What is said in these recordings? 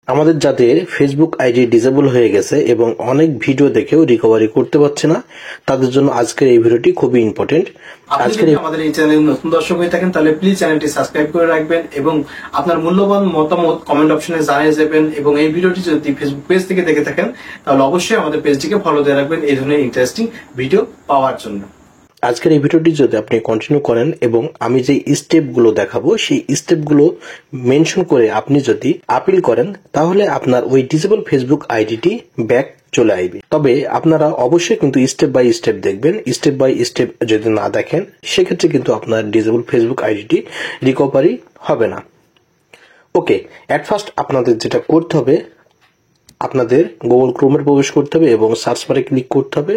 আমাদের যাদের Facebook ID disable হয়ে গেছে এবং অনেক ভিডিও দেখেও রিকভারি করতে পারছে না, তাদের জন্য আজকের এই ভিডিওটি খুবই ইম্পর্টেন্ট। আজকে আমাদের এই চ্যানেলে নতুন দর্শক হয়ে থাকেন তাহলে প্লিজ চ্যানেলটি সাবস্ক্রাইব করে রাখবেন এবং আপনার মূল্যবান মতামত কমেন্ট অপশনে জানিয়ে যাবেন। এবং এই ভিডিওটি যদি ফেসবুক পেজ থেকে দেখে থাকেন তাহলে অবশ্যই আমাদের পেজটিকে ফলো দিয়ে রাখবেন এই ধরনের ইন্টারেস্টিং ভিডিও পাওয়ার জন্য। আজকের এই ভিডিওটি যদি আপনি কন্টিনিউ করেন এবং আমি যে স্টেপগুলো দেখাবো সেই স্টেপগুলো মেনশন করে আপনি যদি আপিল করেন তাহলে আপনার ওই ডিসেবল ফেসবুক আইডিটি ব্যাক চলে আসবে। তবে আপনারা অবশ্যই কিন্তু স্টেপ বাই স্টেপ দেখবেন। স্টেপ বাই স্টেপ যদি না দেখেন সেক্ষেত্রে কিন্তু আপনার ডিসেবল ফেসবুক আইডিটি রিকভারি হবে না। ওকে, এট ফার্স্ট আপনাদের যেটা করতে হবে, আপনাদের গুগল ক্রোমে প্রবেশ করতে হবে এবং সার্চ বারে ক্লিক করতে হবে,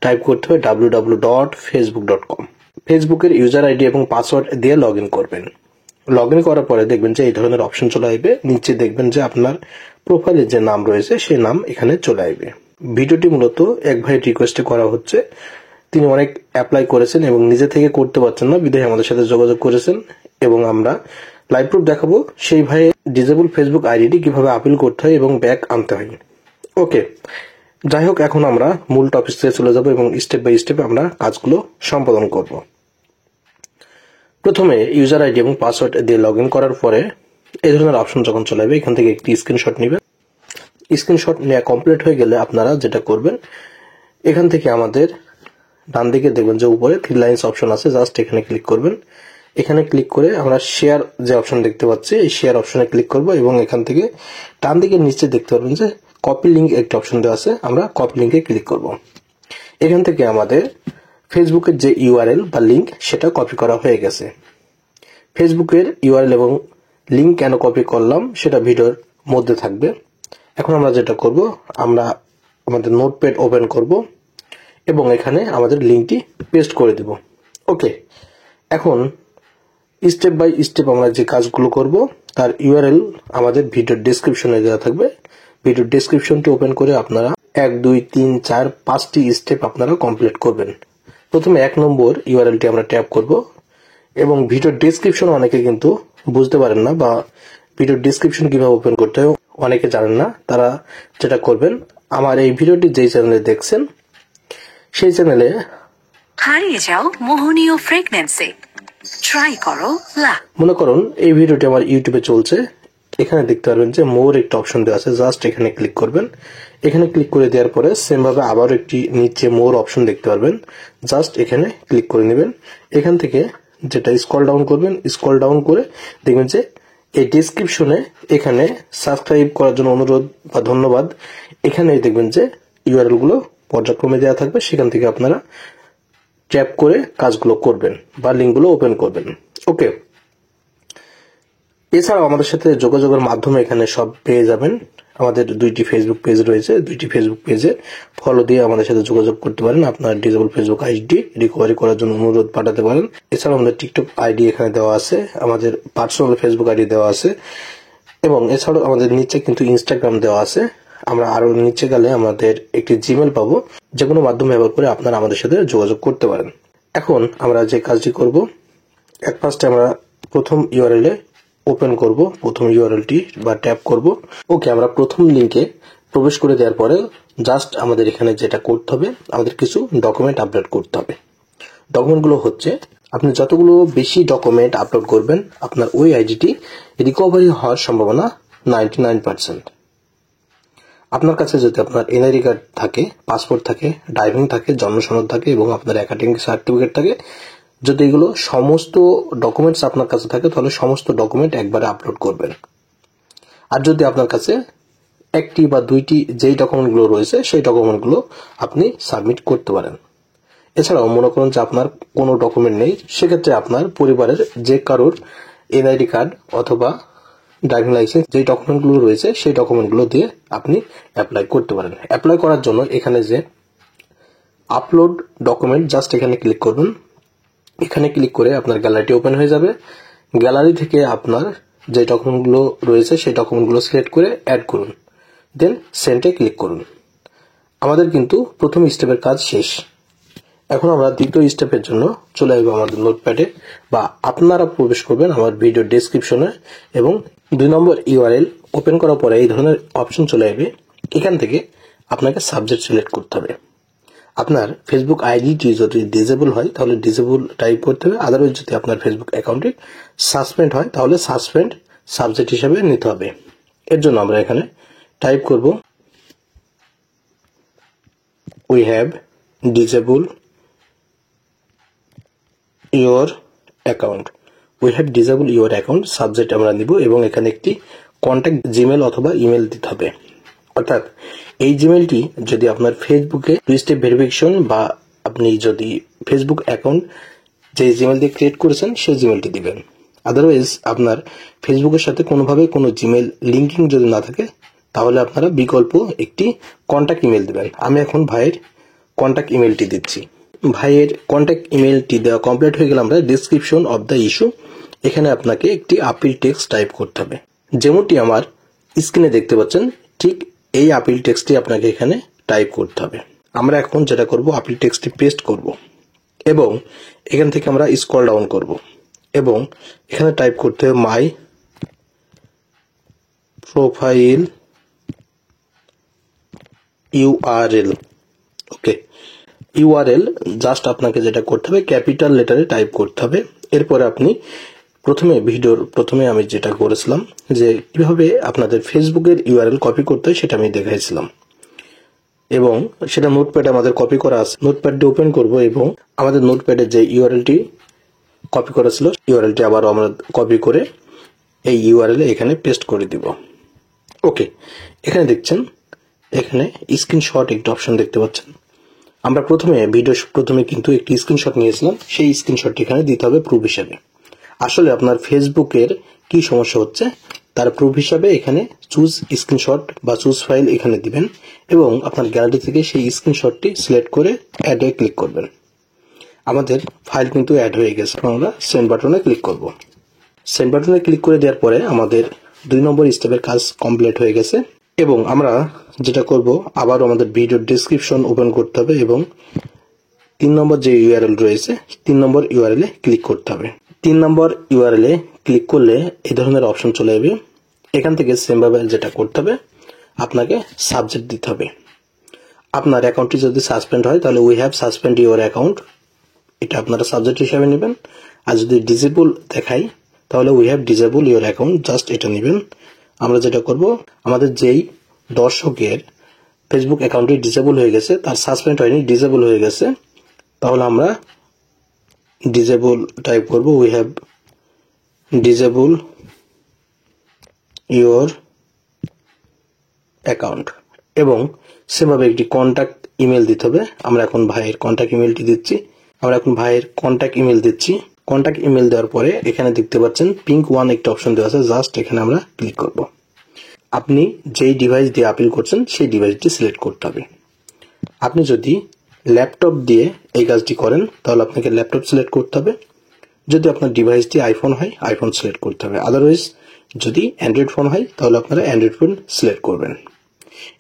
টাইপ করতে হবে www.facebook.com। ফেসবুকের ইউজার আইডি এবং পাসওয়ার্ড দিয়ে লগ ইন করবেন। লগ ইন করার পরে দেখবেন যে এই ধরনের অপশন চলে আসবে। নিচে দেখবেন যে আপনার প্রোফাইলে যে নাম রয়েছে সেই নাম এখানে চলে আসবে। ভিডিওটি মূলত এক ভাইয়ের রিকোয়েস্টে করা হচ্ছে। তিনি অনেক অ্যাপ্লাই করেছেন এবং নিজে থেকে করতে পারছেন না, বিধায় আমাদের সাথে যোগাযোগ করেছেন এবং আমরা লাইভ প্রুফ দেখাবো সেই ভাইয়ের ডিসেবল ফেসবুক আইডিটি কিভাবে আপিল করতে হয় এবং ব্যাক আনতে হয়। ওকে, যাই হোক, এখন আমরা মূল টপিক থেকে চলে যাব এবং স্টেপ বাই স্টেপ আমরা কাজগুলো সম্পাদন করব। প্রথমে ইউজার আইডি এবং পাসওয়ার্ড দিয়ে লগ ইন করার পরে এই ধরনের অপশন যখন চলে আসবে, এখান থেকে একটি স্ক্রিনশট নেবেন। স্ক্রিনশট নেওয়া কমপ্লিট হয়ে গেলে আপনারা যেটা করবেন, এখান থেকে আমাদের ডান দিকে দেখবেন যে উপরে 3 লাইনস অপশন আছে, জাস্ট এখানে ক্লিক করবেন। এখানে ক্লিক করে আমরা শেয়ার যে অপশন দেখতে পাচ্ছি এই শেয়ার অপশনে ক্লিক করব এবং এখান থেকে ডান দিকে নিচে দেখতে পারবেন যে কপি লিঙ্ক একটা অপশন দেওয়া আছে, আমরা কপি লিঙ্কে ক্লিক করব। এখান থেকে আমাদের ফেসবুকের যে ইউআরএল বা লিঙ্ক সেটা কপি করা হয়ে গেছে। ফেসবুকের ইউআরএল এবং লিঙ্ক কেন কপি করলাম সেটা ভিডিওর মধ্যে থাকবে। এখন আমরা যেটা করব, আমরা আমাদের নোটপ্যাড ওপেন করব এবং এখানে আমাদের লিঙ্কটি পেস্ট করে দেব। ওকে, এখন স্টেপ বাই স্টেপ আমরা যে কাজগুলো করব তার ইউআরএল আমাদের ভিডিওর ডেসক্রিপশনে দেওয়া থাকবে। ভিডিওর ডেসক্রিপশনটি ওপেন করে আপনারা 1 2 3 4 5টি স্টেপ আপনারা কমপ্লিট করবেন। প্রথমে 1 নম্বর ইউআরএলটি আমরা ট্যাপ করব এবং ভিডিওর ডেসক্রিপশন অনেকে কিন্তু বুঝতে পারেন না বা ভিডিওর ডেসক্রিপশন কিভাবে ওপেন করতে হয় অনেকে জানেন না। তারা যেটা করবেন, আমার এই ভিডিওটি যেই চ্যানেলে দেখছেন সেই চ্যানেলে হারিয়ে যাও মোহনীয় ফ্রেগনেন্সে ট্রাই করো লা। মনে করুন এই ভিডিওটি আমার ইউটিউবে চলছে, এখানে দেখতে পারবেন যে মোর একটা অপশন দেওয়া আছে, জাস্ট এখানে ক্লিক করবেন। এখানে ক্লিক করে দেওয়ার পরে সেম ভাবে আবার একটি নিচে মোর অপশন দেখতে পারবেন, জাস্ট এখানে ক্লিক করে নেবেন। এখান থেকে যেটা স্ক্রল ডাউন করবেন, স্ক্রল ডাউন করে দেখবেন যে এই ডেসক্রিপশনে এখানে সাবস্ক্রাইব করার জন্য অনুরোধ বা ধন্যবাদ, এখানে দেখবেন যে ইউআরএল গুলো পর্যায়ক্রমে দেওয়া থাকবে, সেখান থেকে আপনারা ট্যাপ করে কাজগুলো করবেন বা লিঙ্কগুলো ওপেন করবেন। ওকে, এছাড়াও আমাদের সাথে যোগাযোগের মাধ্যমে এখানে সব পেয়ে যাবেন। আমাদের 2টি ফেসবুক পেজ রয়েছে, 2টি ফেসবুক পেজে ফলো দিয়ে আমাদের সাথে যোগাযোগ করতে পারেন। আপনার ডিসেবল ফেসবুক আইডি রিকভারি করার জন্য অনুরোধ পাঠাতে পারেন। এছাড়াও আমাদের টিকটক আইডি এখানে দেওয়া আছে, আমাদের পার্সোনাল ফেসবুক আইডি দেওয়া আছে এবং এছাড়াও আমাদের নিচে কিন্তু ইনস্টাগ্রাম দেওয়া আছে। আমরা আরো নিচে গেলে আমাদের একটি জিমেল পাবো, যে কোনো মাধ্যম ব্যবহার করে আপনারা আমাদের সাথে যোগাযোগ করতে পারেন। এখন আমরা যে কাজটি করব, এট ফার্স্টে আমরা প্রথম ইউআরএল ওপেন করব, প্রথম ইউআরএলটি বা ট্যাপ করব। ওকে, আমরা প্রথম লিংকে প্রবেশ করে দেওয়ার পরে জাস্ট আমাদের এখানে যেটা করতে হবে, আমাদের কিছু ডকুমেন্ট আপলোড করতে হবে। ডকুমেন্টগুলো হচ্ছে, আপনি যতগুলো বেশি ডকুমেন্ট আপলোড করবেন আপনার ওই আইডিটি রিকভারি হওয়ার সম্ভাবনা 99%। আপনার কাছে যদি আপনার এনআইডি কার্ড থাকে, পাসপোর্ট থাকে, ড্রাইভিং থাকে, জন্ম সনদ থাকে এবং আপনার একাডেমিক সার্টিফিকেট থাকে, যদি এগুলো সমস্ত ডকুমেন্টস আপনার কাছে থাকে তাহলে সমস্ত ডকুমেন্ট একবারে আপলোড করবেন। আর যদি আপনার কাছে 1টি বা 2টি যেই ডকুমেন্টগুলো রয়েছে সেই ডকুমেন্টগুলো আপনি সাবমিট করতে পারেন। এছাড়াও মনে করুন যে আপনার কোনো ডকুমেন্ট নেই, সেক্ষেত্রে আপনার পরিবারের যে কারোর এনআইডি কার্ড অথবা ড্রাইভিং লাইসেন্স যেই ডকুমেন্টগুলো রয়েছে সেই ডকুমেন্টগুলো দিয়ে আপনি অ্যাপ্লাই করতে পারেন। অ্যাপ্লাই করার জন্য এখানে যে আপলোড ডকুমেন্ট, জাস্ট এখানে ক্লিক করুন। এখানে ক্লিক করে আপনার গ্যালারিটি ওপেন হয়ে যাবে। গ্যালারি থেকে আপনার যে ডকুমেন্টগুলো রয়েছে সেই ডকুমেন্টগুলো সিলেক্ট করে অ্যাড করুন, দেন সেন্ডে ক্লিক করুন। আমাদের কিন্তু প্রথম স্টেপের কাজ শেষ। এখন আমরা দ্বিতীয় স্টেপের জন্য চলে আসবো আমাদের নোটপ্যাডে, বা আপনারা প্রবেশ করবেন আমার ভিডিও ডেসক্রিপশনে এবং 2 নম্বর ইউআরএল ওপেন করার পরে এই ধরনের অপশন চলে আসবে। এখান থেকে আপনাকে সাবজেক্ট সিলেক্ট করতে হবে। আপনার ফেসবুক আইডিটি যদি ডিসেবল হয় তাহলে ডিসেবল টাইপ করতে হবে, আদারওয়াইজ যদি আপনার ফেসবুক অ্যাকাউন্টটি সাসপেন্ড হয় তাহলে সাসপেন্ড সাবজেক্ট হিসাবে নিতে হবে। এর জন্য আমরা এখানে টাইপ করব we have disable your account. We have disable your account subject আমরা নিব এবং এখানে একটি কন্ট্যাক্ট জিমেল অথবা ইমেল দিতে হবে। অর্থাৎ এই জিমেলটি যদি আপনার ফেসবুকে 2 স্টেপ ভেরিফিকেশন বা আপনি যদি ফেসবুক অ্যাকাউন্ট যে জিমেল দিয়ে ক্রিয়েট করেছেন সেই জিমেলটি দিবেন। আদারওয়াইজ আপনার ফেসবুকের সাথে কোনোভাবে কোনো জিমেল লিঙ্কিং যদি না থাকে তাহলে আপনারা বিকল্প একটি কন্ট্যাক্ট ইমেল দিবেন। আমি এখন ভাইয়ের কন্ট্যাক্ট ইমেলটি দিচ্ছি। ভাইয়ের কন্ট্যাক্ট ইমেলটি দেওয়া কমপ্লিট হয়ে গেলে আমরা ডেসক্রিপশন অফ দ্য ইস্যু এখানে আপনাকে একটি আপিল টেক্সট টাইপ করতে হবে। যেমনটি আমার স্ক্রিনে দেখতে পাচ্ছেন ঠিক এই আপিল টেক্সটটি আপনাকে এখানে টাইপ করতে হবে। আমরা এখন যেটা করব আপিল টেক্সটটি পেস্ট করব এবং এখান থেকে আমরা স্ক্রল ডাউন করব এবং এখানে টাইপ করতে হবে মাই প্রোফাইল ইউআরএল। ওকে, ইউআরএল জাস্ট আপনাকে যেটা করতে হবে ক্যাপিটাল লেটারে টাইপ করতে হবে। এরপরে আপনি প্রথমে আমি যেটা করেছিলাম যে কিভাবে আপনাদের ফেসবুকের ইউআরএল কপি করতে হয় সেটা আমি দেখাইছিলাম এবং সেটা নোটপ্যাডে আমাদের কপি করা আছে। নোটপ্যাডটি ওপেন করব এবং আমাদের নোটপ্যাডে যে ইউআরএলটি কপি করা ছিল ইউআরএলটি আবার আমরা কপি করে এই ইউআরএল এখানে পেস্ট করে দিব। ওকে, এখানে দেখছেন এখানে স্ক্রিনশট একটি অপশন দেখতে পাচ্ছেন। আমরা প্রথমে কিন্তু একটি স্ক্রিনশট নিয়েছিলাম, সেই স্ক্রিনশটটি এখানে দিতে হবে প্রুফ হিসেবে। আসলে আপনার ফেসবুকের কি সমস্যা হচ্ছে তার প্রুফ হিসাবে এখানে চুজ স্ক্রিনশট বা চুজ ফাইল এখানে দিবেন এবং আপনার গ্যালারি থেকে সেই স্ক্রিনশটটি সিলেক্ট করে অ্যাডে ক্লিক করবেন। আমাদের ফাইল কিন্তু অ্যাড হয়ে গেছে। আমরা সেন্ড বাটনে ক্লিক করব। সেন্ড বাটনে ক্লিক করে দেওয়ার পরে আমাদের 2 নম্বর স্টেপের কাজ কমপ্লিট হয়ে গেছে এবং আমরা যেটা করব আবার আমাদের ভিডিওর ডেসক্রিপশন ওপেন করতে হবে এবং 3 নম্বর যে ইউআরএল রয়েছে 3 নম্বর ইউআরএল এ ক্লিক করতে হবে। 3 নম্বর ইউআরএল এ ক্লিক করলে এই ধরনের অপশন চলে আসবে। এখান থেকে সেমভাবে যেটা করতে হবে আপনাকে সাবজেক্ট দিতে হবে। আপনার অ্যাকাউন্টটি যদি সাসপেন্ড হয় তাহলে we have suspend your account, এটা আপনারা সাবজেক্ট হিসাবে নেবেন। আর যদি ডিসেবল দেখাই তাহলে we have disable your account, just এটা নেবেন। আমরা যেটা করব আমাদের যেই দর্শকের ফেসবুক অ্যাকাউন্টটি ডিসেবল হয়ে গেছে, তার সাসপেন্ড হয়নি, ডিসেবল হয়ে গেছে, তাহলে আমরা ডিসেবল টাইপ করব we have disable your account এবং সেভাবে একটি কন্ট্যাক্ট ইমেল দিতে হবে। আমরা এখন ভাইয়ের কন্ট্যাক্ট ইমেলটি দিচ্ছি। কন্ট্যাক্ট ইমেল দেওয়ার পরে এখানে দেখতে পাচ্ছেন পিঙ্ক 1 একটা অপশন দেওয়া আছে, জাস্ট এখানে আমরা ক্লিক করব। আপনি যেই ডিভাইস দিয়ে আপিল করছেন সেই ডিভাইসটি সিলেক্ট করতে হবে। আপনি যদি ল্যাপটপ দিয়ে এই কাজটি করেন তাহলে আপনাকে ল্যাপটপ সিলেক্ট করতে হবে। যদি আপনার ডিভাইসটি আইফোন হয় আইফোন সিলেক্ট করতে হবে, আদারওয়াইজ যদি অ্যান্ড্রয়েড ফোন হয় তাহলে আপনারা অ্যান্ড্রয়েড ফোন সিলেক্ট করবেন।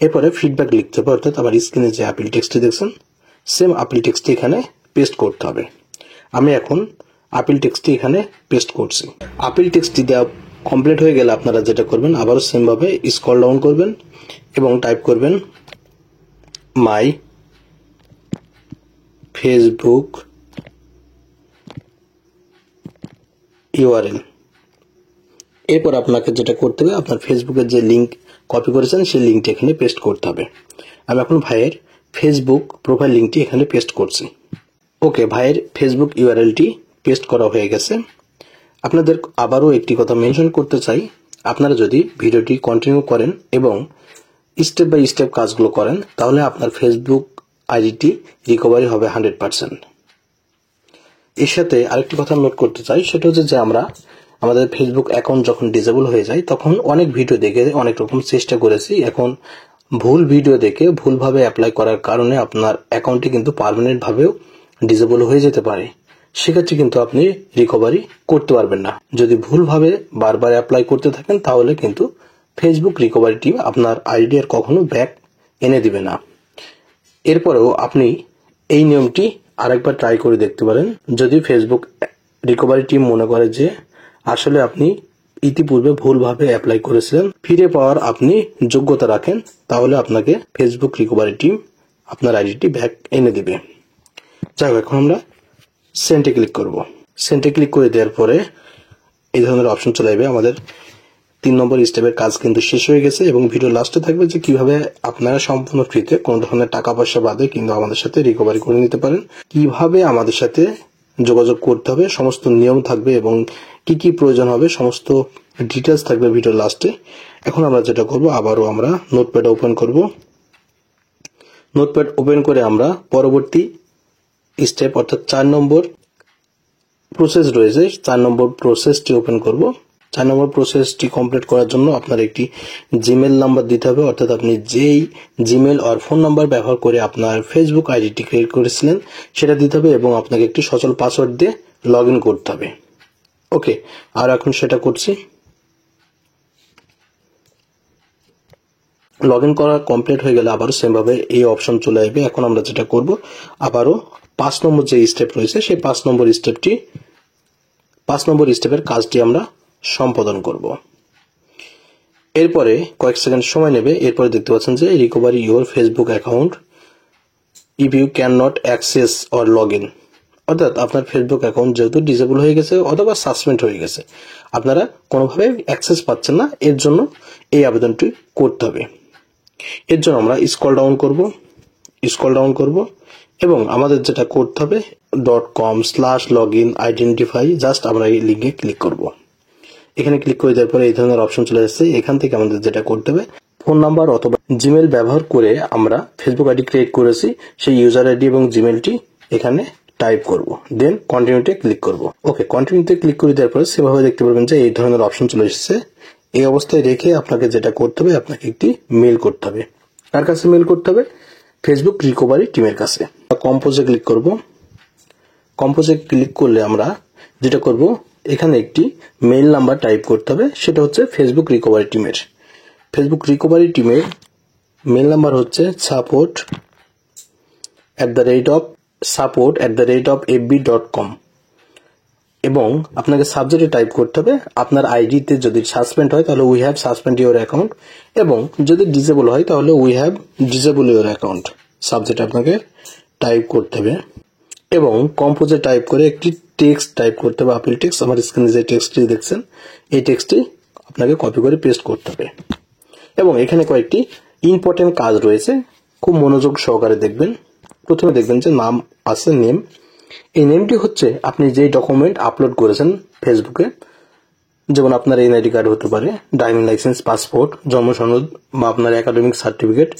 এরপরে ফিডব্যাক লিখতে হবে, অর্থাৎ আমার স্ক্রিনে যে আপিল টেক্সটটি দেখছেন সেম আপিল টেক্সটটি এখানে পেস্ট করতে হবে। আমি এখন আপিল টেক্সটটি এখানে পেস্ট করছি। আপিল টেক্সটটি দেওয়া কমপ্লিট হয়ে গেলে আপনারা যেটা করবেন আবারও সেম ভাবে স্ক্রল ডাউন করবেন এবং টাইপ করবেন মাই ফেসবুক ইউআরএল। এরপর আপনাকে যেটা করতে হবে আপনার ফেসবুকের যে লিংক কপি করেছেন সেই লিঙ্কটি এখানে পেস্ট করতে হবে। আমি এখন ভাইয়ের ফেসবুক প্রোফাইল লিঙ্কটি এখানে পেস্ট করছি। ওকে, ভাইয়ের ফেসবুক ইউআরএলটি পেস্ট করা হয়ে গেছে। আপনাদের আবারও একটি কথা মেনশন করতে চাই, আপনারা যদি ভিডিওটি কন্টিনিউ করেন এবং স্টেপ বাই স্টেপ কাজগুলো করেন তাহলে আপনার ফেসবুক আইডিটি রিকভারি হবে 100%। এর সাথে আরেকটি কথা নোট করতে চাই, সেটা হচ্ছে যে আমরা আমাদের ফেসবুক অ্যাকাউন্ট যখন ডিসেবল হয়ে যায় তখন অনেক ভিডিও দেখে অনেক রকম চেষ্টা করেছি। এখন ভুল ভিডিও দেখে ভুলভাবে অ্যাপ্লাই করার কারণে আপনার অ্যাকাউন্টটি কিন্তু পার্মানেন্ট ভাবেও ডিসেবল হয়ে যেতে পারে। সেক্ষেত্রে কিন্তু আপনি রিকভারি করতে পারবেন না। যদি ভুলভাবে বারবার অ্যাপ্লাই করতে থাকেন তাহলে কিন্তু ফেসবুক রিকভারি টিম আপনার আইডি আর কখনো ব্যাক এনে দিবে না। এরপরেও আপনি এই নিয়মটি আরেকবার ট্রাই করে দেখতে পারেন। যদি ফেসবুক রিকভারি টিম মনে করে যে আসলে আপনি ইতিপূর্বে ভুলভাবে অ্যাপ্লাই করেছিলেন ফিরে পাওয়ার আপনি যোগ্যতা রাখেন, তাহলে আপনাকে ফেসবুক রিকভারি টিম আপনার আইডিটি ব্যাক এনে দিবে। যাই হোক, এখন আমরা সেন্টে ক্লিক করব। সেন্টে ক্লিক করে দেওয়ার পরে এই ধরনের অপশন চলে আসবে। আমাদের 3 নম্বর স্টেপের কাজ কিন্তু শেষ হয়ে গেছে এবং ভিডিও লাস্টে থাকবে যে কিভাবে আপনারা সম্পূর্ণ ফ্রিতে কোনো ধরনের টাকা পয়সা বাদে কিন্তু আমাদের সাথে রিকভারি করে নিতে পারেন, কিভাবে আমাদের সাথে যোগাযোগ করতে হবে, সমস্ত নিয়ম থাকবে এবং কি কি প্রয়োজন হবে সমস্ত ডিটেলস থাকবে ভিডিও লাস্টে। এখন আমরা যেটা করব, আবারও আমরা নোটপ্যাড ওপেন করব। নোটপ্যাড ওপেন করে আমরা পরবর্তী স্টেপ অর্থাৎ 4 নম্বর প্রসেস রয়েছে, 4 নম্বর প্রসেসটি ওপেন করব। 4 নম্বর প্রসেসটি কমপ্লিট করার জন্য আপনার একটি জিমেল নাম্বার দিতে হবে, অর্থাৎ আপনি যেই জিমেল আর ফোন নাম্বার ব্যবহার করে আপনার ফেসবুক আইডিটি ক্রিয়েট করেছিলেন সেটা দিতে হবে এবং আপনাকে একটি সচল পাসওয়ার্ড দিয়ে লগ ইন করতে হবে। ওকে, আর এখন সেটা করছি। লগ ইন করা কমপ্লিট হয়ে গেলে আবারও সেম ভাবে এই অপশন চলে আসবে। এখন আমরা যেটা করব, আবারও 5 নম্বর যে স্টেপ রয়েছে সেই 5 নম্বর স্টেপের কাজটি আমরা সম্পাদন করব। এরপরে কয়েক সেকেন্ড সময় নেবে। এরপরে দেখতে পাচ্ছেন যে recovery your Facebook account if you can not access or log in, অর্থাৎ আপনার ফেসবুক অ্যাকাউন্ট যেহেতু ডিসেবল হয়ে গেছে অথবা সাসপেন্ড হয়ে গেছে, আপনারা কোনোভাবে অ্যাক্সেস পাচ্ছেন না, এর জন্য এই আবেদনটি করতে হবে। এর জন্য আমরা স্ক্রল ডাউন করব এবং আমাদের যেটা করতে হবে .com/login-identify, জাস্ট আমরা এই লিঙ্কে ক্লিক করব। এখানে ক্লিক করে দেওয়ার পরে এই ধরনের অপশন চলে আসছে। এখান থেকে আমাদের যেটা করতে হবে, ফোন নাম্বার অথবা জিমেল ব্যবহার করে আমরা ফেসবুক আইডি ক্রিয়েট করেছি সেই ইউজার আইডি এবং জিমেলটি এখানে টাইপ করব, দেন কন্টিনিউতে ক্লিক করব। ওকে, কন্টিনিউতে ক্লিক করে দেওয়ার পরে সেভাবে দেখতে পারবেন যে এই ধরনের অপশন চলে এসেছে। এই অবস্থায় রেখে আপনাকে যেটা করতে হবে, আপনাকে একটি মেল করতে হবে। কার কাছে মেল করতে হবে? ফেসবুক রিকভারি টিমের কাছে। কম্পোজে ক্লিক করব। কম্পোজে ক্লিক করলে আমরা যেটা করব, এখানে একটি মেইল নাম্বার টাইপ করতে হবে, সেটা হচ্ছে ফেসবুক রিকভারি টিমের। ফেসবুক রিকভারি টিমের মেইল নাম্বার হচ্ছে support@fb.com এবং আপনাকে সাবজেক্টে টাইপ করতে হবে আপনার আইডিতে যদি সাসপেন্ড হয় তাহলে we have suspend your account, এবং যদি ডিসেবল হয় তাহলে we have disable your account subject আপনাকে টাইপ করতে হবে। এবং কম্পোজে টাইপ করে একটি টেক্সট টাইপ করতে হবে, আপিল টেক্সট। আমার স্ক্রিনে যে টেক্সটটি দেখছেন এই টেক্সটটি আপনাকে কপি করে পেস্ট করতে হবে। এবং এখানে কয়েকটি ইম্পর্টেন্ট কাজ রয়েছে, খুব মনোযোগ সহকারে দেখবেন। প্রথমে দেখবেন যে নাম আছে, নেম। এই নেমটি হচ্ছে আপনি যে ডকুমেন্ট আপলোড করেছেন ফেসবুকে, যেমন আপনার এনআইডি কার্ড হতে পারে, ড্রাইভিং লাইসেন্স, পাসপোর্ট, জন্ম সনদ বা আপনার একাডেমিক সার্টিফিকেট,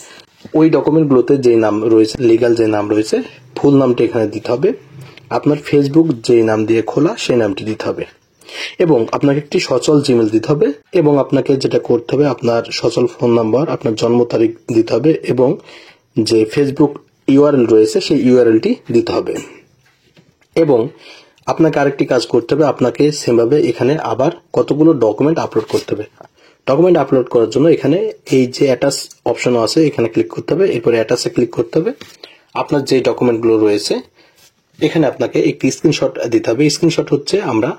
ওই ডকুমেন্টগুলোতে যে নাম রয়েছে, লিগ্যাল যে নাম রয়েছে, ফুল নামটি এখানে দিতে হবে। আপনার ফেসবুক যে নাম দিয়ে খোলা সেই নামটি দিতে হবে এবং আপনাকে একটি সচল জিমেল দিতে হবে এবং আপনাকে যেটা করতে হবে, আপনার সচল ফোন নাম্বার, আপনার জন্ম তারিখ দিতে হবে এবং যে ফেসবুক ইউআরএল রয়েছে সেই ইউআরএলটি দিতে হবে। এবং আপনাকে আরেকটি কাজ করতে হবে, আপনাকে সেমভাবে এখানে আবার কতগুলো ডকুমেন্ট আপলোড করতে হবে। ডকুমেন্ট আপলোড করার জন্য এখানে এই যে অ্যাটাচ অপশন আছে এখানে ক্লিক করতে হবে, এরপরে অ্যাটাচে ক্লিক করতে হবে। আপনার যে ডকুমেন্টগুলো রয়েছে এখানে আপনাকে একটি স্ক্রিনশট দিতে হবে। স্ক্রিনশট হচ্ছে আমরা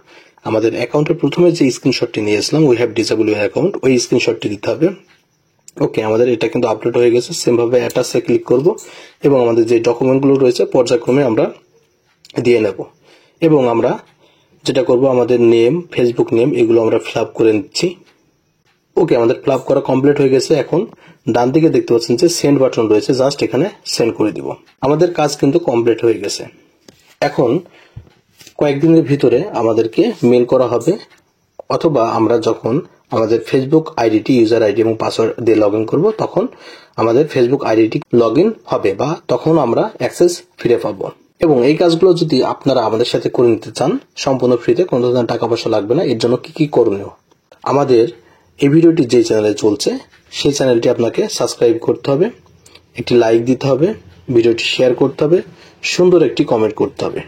আমাদের অ্যাকাউন্টের প্রথমে যে স্ক্রিনশটটি নিয়েছিলাম, we have disable your account, ওই স্ক্রিনশটটি দিতে হবে। ওকে, আমাদের এটা কিন্তু আপলোড হয়ে গেছে। সেমভাবে অ্যাটাচে ক্লিক করব এবং আমাদের যে ডকুমেন্টগুলো রয়েছে পর্যায়ক্রমে আমরা দিয়ে নেব এবং আমরা যেটা করব, আমাদের নেম, ফেসবুক নেম, এগুলো আমরা ফিল আপ করে নিচ্ছি। ওকে, আমাদের ফিল আপ করা কমপ্লিট হয়ে গেছে। এখন ডান দিকে দেখতে পাচ্ছেন যে সেন্ড বাটন রয়েছে, জাস্ট এখানে সেন্ড করে দিব। আমাদের কাজ কিন্তু কমপ্লিট হয়ে গেছে। এখন কয়েকদিনের ভিতরে আমাদেরকে মেল করা হবে, অথবা আমরা যখন আমাদের ফেসবুক আইডিটি, ইউজার আইডি এবং পাসওয়ার্ড দিয়ে লগ ইন করবো তখন আমাদের ফেসবুক আইডিটি লগ ইন হবে বা তখন আমরা অ্যাক্সেস ফিরে পাবো। এবং এই কাজগুলো যদি আপনারা আমাদের সাথে করে নিতে চান সম্পূর্ণ ফ্রিতে, কোনো ধরনের টাকা পয়সা লাগবে না, এর জন্য কি কি করণীয়? আমাদের এই ভিডিওটি যে চ্যানেলে চলছে সেই চ্যানেলটি আপনাকে সাবস্ক্রাইব করতে হবে, একটি লাইক দিতে হবে, ভিডিওটি শেয়ার করতে হবে, সুন্দর একটি কমেন্ট করতে হবে।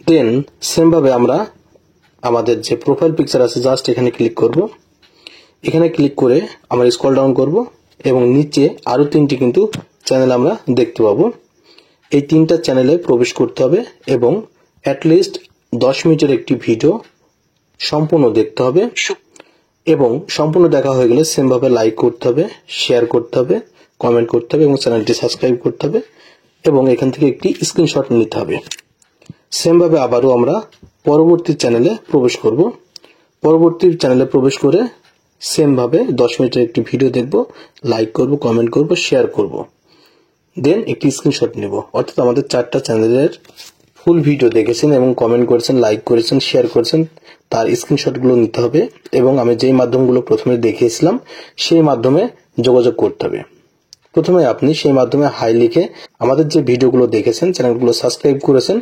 দেন সেমভাবে আমরা আমাদের যে প্রোফাইল পিকচার আছে জাস্ট এখানে ক্লিক করব। এখানে ক্লিক করে আমরা স্ক্রল ডাউন করব এবং নিচে আরো 3টি কিন্তু চ্যানেল আমরা দেখতে পাবো। এই 3টা চ্যানেলে প্রবেশ করতে হবে এবং অ্যাটলিস্ট 10 মিনিটের একটি ভিডিও সম্পূর্ণ দেখতে হবে এবং সম্পূর্ণ দেখা হয়ে গেলে সেম ভাবে লাইক করতে হবে, শেয়ার করতে হবে, কমেন্ট করতে হবে এবং চ্যানেলটি সাবস্ক্রাইব করতে হবে এবং এখান থেকে একটি স্ক্রিনশট নিতে হবে। সেম ভাবে আবারও আমরা পরবর্তী চ্যানেলে প্রবেশ করব। পরবর্তী চ্যানেলে প্রবেশ করে সেম ভাবে 10 মিনিটের একটি ভিডিও দেখব, লাইক করব, কমেন্ট করব, শেয়ার করব, দেন একটি স্ক্রিনশট নেব। অর্থাৎ আমাদের 4টা চ্যানেলের ফুল ভিডিও দেখেছেন এবং কমেন্ট করেছেন, লাইক করেছেন, শেয়ার করেছেন, তার স্ক্রিনশটগুলো নিতে হবে এবং আমি যেই মাধ্যমগুলো প্রথমে দেখিয়েছিলাম সেই মাধ্যমে যোগাযোগ করতে হবে। প্রথমে আপনি সেই মাধ্যমে হাই লিখে আমাদের যে ভিডিওগুলো দেখেছেন, চ্যানেলগুলো সাবস্ক্রাইব করেছেন,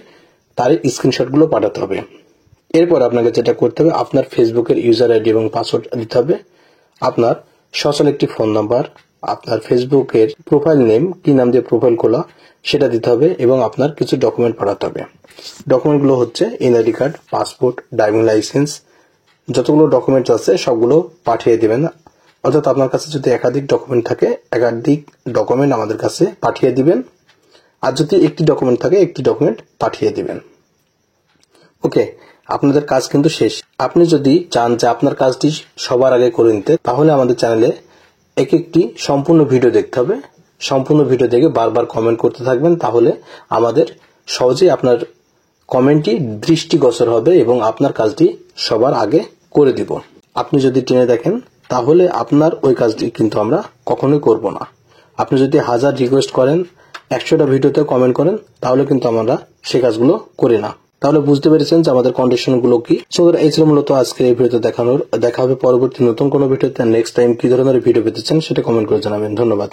তার স্ক্রিনশটগুলো পাঠাতে হবে। এরপর আপনাকে যেটা করতে হবে, আপনার ফেসবুকের ইউজার আইডি এবং পাসওয়ার্ড দিতে হবে, আপনার সচল একটি ফোন নাম্বার, আপনার ফেসবুকের প্রোফাইল নেম, কি নাম দিয়ে প্রোফাইল খোলা সেটা দিতে হবে এবং আপনার কিছু ডকুমেন্ট পাঠাতে হবে। ডকুমেন্টগুলো হচ্ছে NID card, passport, driving licence, যতগুলো ডকুমেন্টস আছে সবগুলো পাঠিয়ে দিবেন। অর্থাৎ আপনার কাছে যদি একাধিক ডকুমেন্ট থাকে, একাধিক ডকুমেন্ট আমাদের কাছে পাঠিয়ে দিবেন, আর যদি একটি ডকুমেন্ট থাকে একটি ডকুমেন্ট পাঠিয়ে দিবেন। ওকে, আপনাদের কাজ কিন্তু শেষ। আপনি যদি চান যে আপনার কাজটি সবার আগে করে নিতে, তাহলে আমাদের চ্যানেলে একটি সম্পূর্ণ ভিডিও দেখতে হবে। সম্পূর্ণ ভিডিও দেখে বারবার কমেন্ট করতে থাকবেন, তাহলে আমাদের সহজেই আপনার কমেন্টটি দৃষ্টিগোচর হবে এবং আপনার কাজটি সবার আগে করে দিব। আপনি যদি টেনে দেখেন তাহলে আপনার ওই কাজটি কিন্তু আমরা কখনোই করব না। আপনি যদি 1000 রিকোয়েস্ট করেন, 100টা ভিডিওতে কমেন্ট করেন, তাহলে কিন্তু আমরা সেই কাজগুলো করি না। তাহলে বুঝতে পেরেছেন যে আমাদের কন্ডিশনগুলো কি। সো এই ছিল মূলত আজকে এই ভিডিওতে দেখানোর। দেখা হবে পরবর্তী নতুন কোনো ভিডিওতে। নেক্সট টাইম কি ধরনের ভিডিও পেতে চান সেটা কমেন্ট করে জানাবেন। ধন্যবাদ।